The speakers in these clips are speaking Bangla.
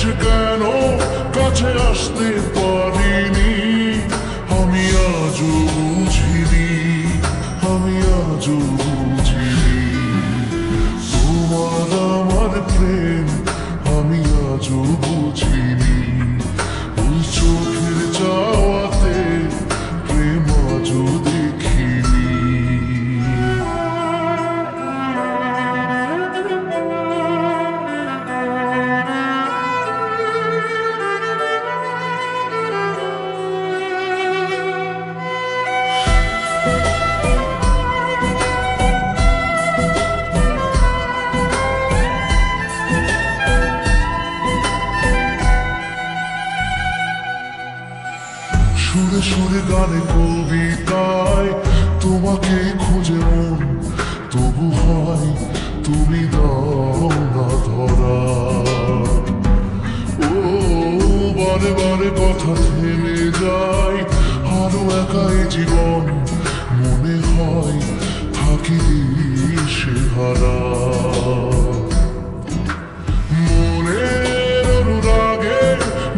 এসে কেন কাছে আসতে পারিনি, আমি আজও বুঝিনি, আমি আজও বুঝিনি তোমার আমার প্রেম, আমি আজও বুঝিনি। ওই চোখের চাওয়াতে প্রেম আজও দেখিনি। সুরে সুরে গানে কবিতায় তোমাকে খুঁজে মন, তবু হয় তুমি দাও না ধরা। ও বারে বারে কথা থেমে যায়, আরো একাই জীবন, মনে হয় থাকি সে হারা। মনের অনুরাগে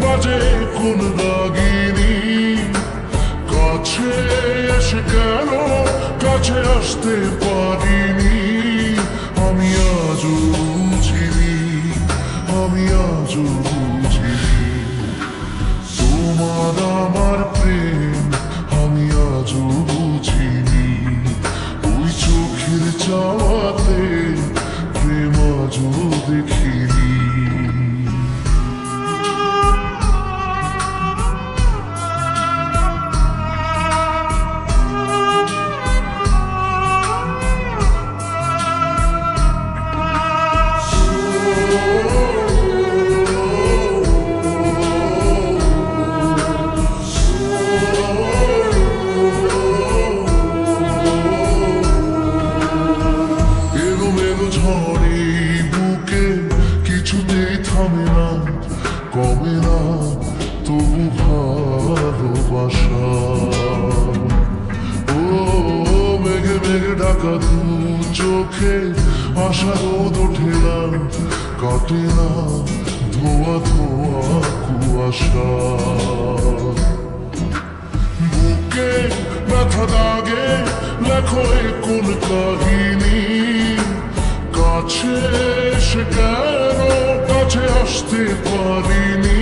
বাজে কোন রাগিনী, কাছে এসে কেন কাছে আসতে পারিনি, আমি আজও বুঝিনি, আমি আজও বুঝিনি তোমার আমার প্রেম, আমি আজও বুঝিনি। ওই চোখের চাওয়াতে প্রেম আজও দেখিনি। ঝড়ে বুকে কিছুতেই থামে না, কমে না তবু ভালোবাসা। ও মেঘে মেঘে ঢাকা দু চোখে আশা রোদ ওঠে না, কাটে না ধোয়া ধোয়া কুয়াশা। বুকে ব্যথা দাগে লেখো কোন কাহিনী, কাছে এসে কেন কাছে আসতে পারিনি,